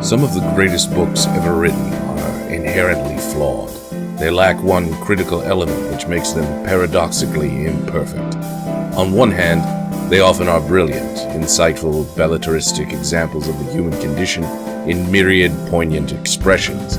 Some of the greatest books ever written are inherently flawed. They lack one critical element which makes them paradoxically imperfect. On one hand, they often are brilliant, insightful, belletristic examples of the human condition in myriad poignant expressions.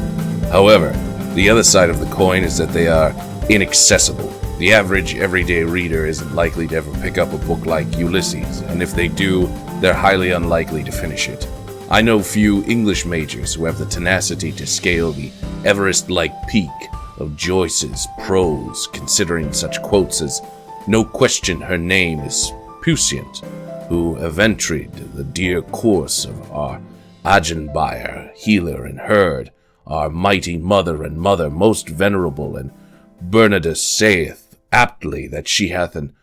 However, the other side of the coin is that they are inaccessible. The average everyday reader isn't likely to ever pick up a book like Ulysses, and if they do, they're highly unlikely to finish it. I know few English majors who have the tenacity to scale the Everest-like peak of Joyce's prose, considering such quotes as, "No question her name is Puissant, who eventried the dear course of our Agenbuyer, healer and herd, our mighty mother and mother most venerable, and Bernardus saith aptly that she hath an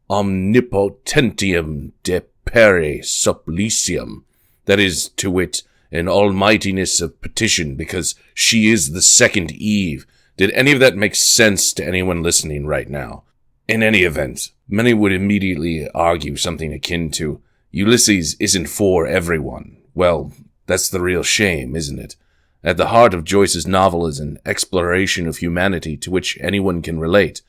omnipotentium de pere supplicium, that is, to wit, an almightiness of petition, because she is the second Eve." Did any of that make sense to anyone listening right now? In any event, many would immediately argue something akin to, Ulysses isn't for everyone. Well, that's the real shame, isn't it? At the heart of Joyce's novel is an exploration of humanity to which anyone can relate.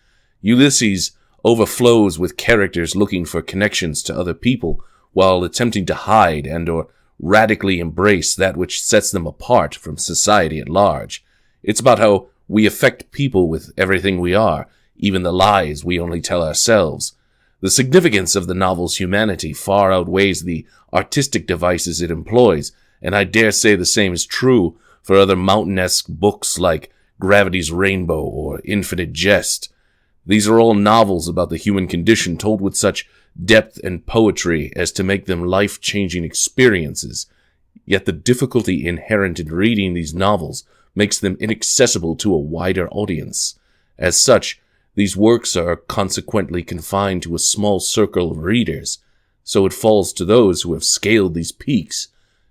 Ulysses overflows with characters looking for connections to other people while attempting to hide and or radically embrace that which sets them apart from society at large. It's about how we affect people with everything we are, even the lies we only tell ourselves. The significance of the novel's humanity far outweighs the artistic devices it employs, and I dare say the same is true for other mountain-esque books like Gravity's Rainbow or Infinite Jest. These are all novels about the human condition told with such depth and poetry as to make them life-changing experiences. Yet the difficulty inherent in reading these novels makes them inaccessible to a wider audience. As such, these works are consequently confined to a small circle of readers, so it falls to those who have scaled these peaks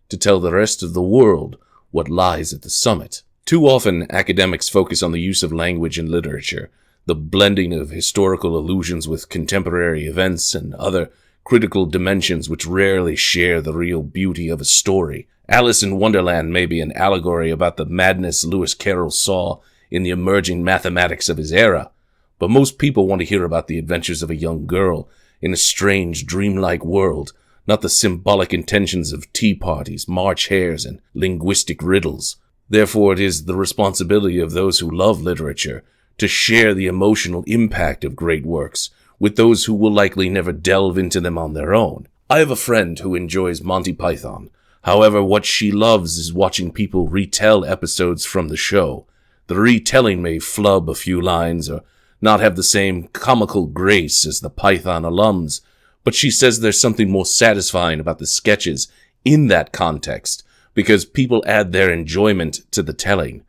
to tell the rest of the world what lies at the summit. Too often, academics focus on the use of language in literature, the blending of historical allusions with contemporary events and other critical dimensions which rarely share the real beauty of a story. Alice in Wonderland may be an allegory about the madness Lewis Carroll saw in the emerging mathematics of his era, but most people want to hear about the adventures of a young girl in a strange, dreamlike world, not the symbolic intentions of tea parties, March hares, and linguistic riddles. Therefore, it is the responsibility of those who love literature to share the emotional impact of great works with those who will likely never delve into them on their own. I have a friend who enjoys Monty Python. However, what she loves is watching people retell episodes from the show. The retelling may flub a few lines or not have the same comical grace as the Python alums, but she says there's something more satisfying about the sketches in that context, because people add their enjoyment to the telling.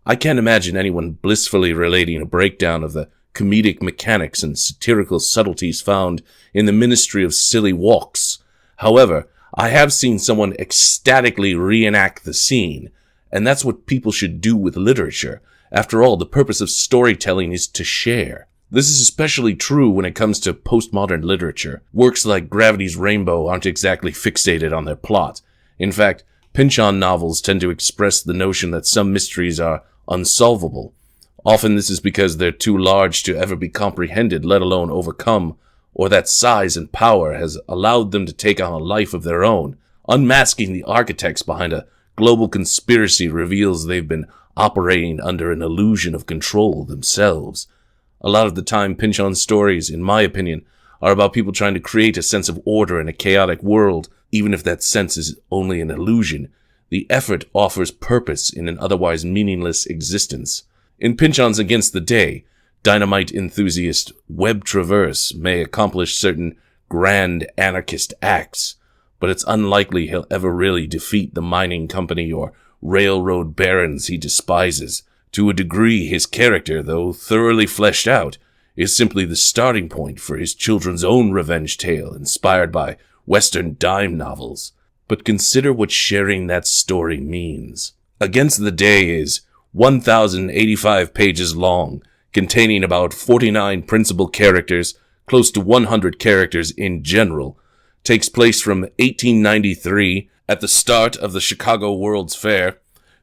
I can't imagine anyone blissfully relating a breakdown of the comedic mechanics and satirical subtleties found in the Ministry of Silly Walks. However, I have seen someone ecstatically reenact the scene, and that's what people should do with literature. After all, the purpose of storytelling is to share. This is especially true when it comes to postmodern literature. Works like Gravity's Rainbow aren't exactly fixated on their plot. In fact, Pynchon novels tend to express the notion that some mysteries are unsolvable. Often this is because they're too large to ever be comprehended, let alone overcome, or that size and power has allowed them to take on a life of their own. Unmasking the architects behind a global conspiracy reveals they've been operating under an illusion of control themselves. A lot of the time, Pynchon stories, in my opinion, are about people trying to create a sense of order in a chaotic world, even if that sense is only an illusion. The effort offers purpose in an otherwise meaningless existence. In Pynchon's Against the Day, dynamite enthusiast Webb Traverse may accomplish certain grand anarchist acts, but it's unlikely he'll ever really defeat the mining company or railroad barons he despises. To a degree, his character, though thoroughly fleshed out, is simply the starting point for his children's own revenge tale inspired by Western dime novels. But consider what sharing that story means. Against the Day is 1,085 pages long, containing about 49 principal characters, close to 100 characters in general, takes place from 1893 at the start of the Chicago World's Fair,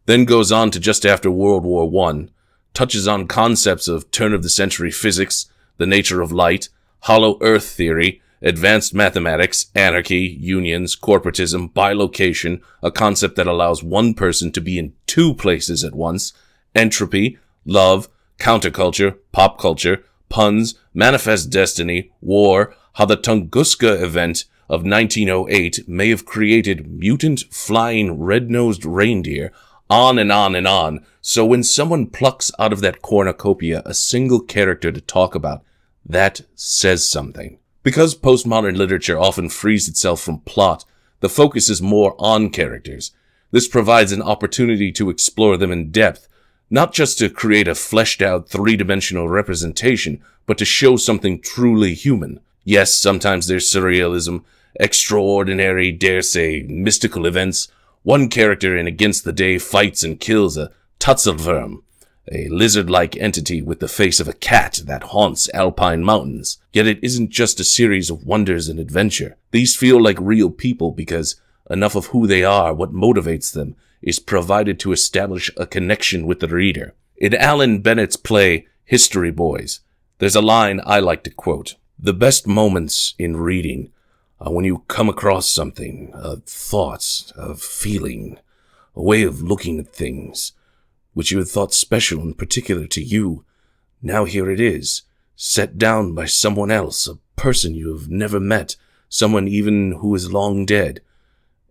then goes on to just after World War I, touches on concepts of turn-of-the-century physics, the nature of light, hollow earth theory, advanced mathematics, anarchy, unions, corporatism, bilocation, a concept that allows one person to be in two places at once, entropy, love, counterculture, pop culture, puns, manifest destiny, war, how the Tunguska event of 1908 may have created mutant flying red-nosed reindeer, on and on and on. So when someone plucks out of that cornucopia a single character to talk about, that says something. Because postmodern literature often frees itself from plot, the focus is more on characters. This provides an opportunity to explore them in depth, not just to create a fleshed-out three-dimensional representation, but to show something truly human. Yes, sometimes there's surrealism, extraordinary, dare say, mystical events. One character in Against the Day fights and kills a Tutzelwurm, a lizard-like entity with the face of a cat that haunts alpine mountains. Yet it isn't just a series of wonders and adventure. These feel like real people because enough of who they are, what motivates them, is provided to establish a connection with the reader. In Alan Bennett's play, History Boys, there's a line I like to quote. The best moments in reading are when you come across something, a thought, a feeling, a way of looking at things, which you had thought special and particular to you. Now here it is, set down by someone else, a person you have never met, someone even who is long dead,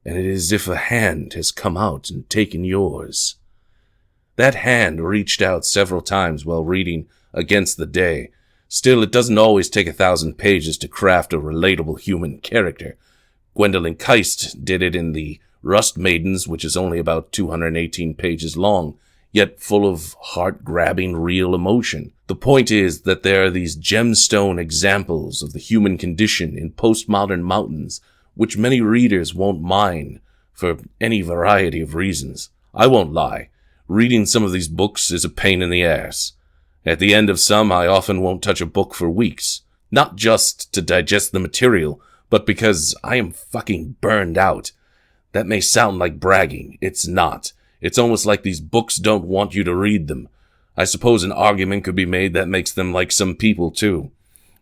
and it is as if a hand has come out and taken yours. That hand reached out several times while reading Against the Day. Still, it doesn't always take 1,000 pages to craft a relatable human character. Gwendolyn Keist did it in The Rust Maidens, which is only about 218 pages long, yet full of heart-grabbing real emotion. The point is that there are these gemstone examples of the human condition in postmodern mountains, which many readers won't mind for any variety of reasons. I won't lie, reading some of these books is a pain in the ass. At the end of some, I often won't touch a book for weeks. Not just to digest the material, but because I am fucking burned out. That may sound like bragging. It's not. It's almost like these books don't want you to read them. I suppose an argument could be made that makes them like some people too.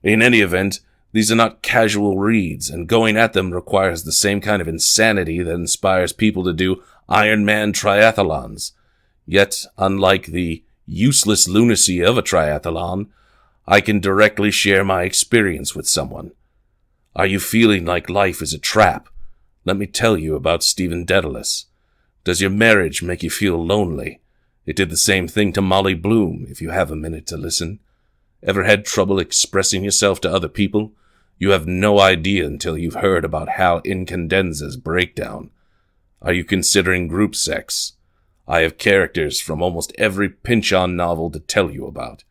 In any event, these are not casual reads, and going at them requires the same kind of insanity that inspires people to do Ironman triathlons. Yet, unlike the useless lunacy of a triathlon, I can directly share my experience with someone. Are you feeling like life is a trap? Let me tell you about Stephen Dedalus. Does your marriage make you feel lonely? It did the same thing to Molly Bloom, if you have a minute to listen. Ever had trouble expressing yourself to other people? You have no idea until you've heard about Hal Incandenza's breakdown. Are you considering group sex? I have characters from almost every Pynchon novel to tell you about.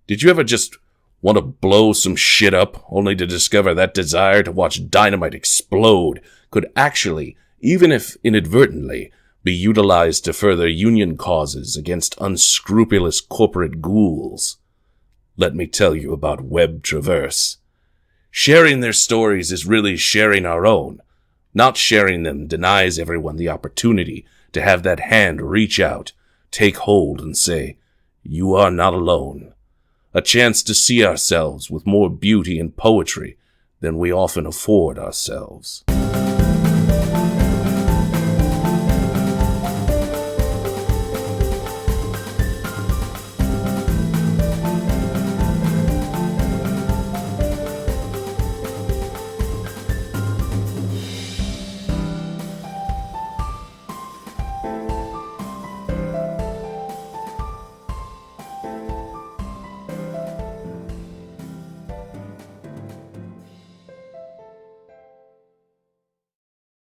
Did you ever just want to blow some shit up, only to discover that desire to watch dynamite explode could actually, even if inadvertently, be utilized to further union causes against unscrupulous corporate ghouls? Let me tell you about Webb Traverse. Sharing their stories is really sharing our own. Not sharing them denies everyone the opportunity to have that hand reach out, take hold, and say, "You are not alone." A chance to see ourselves with more beauty and poetry than we often afford ourselves.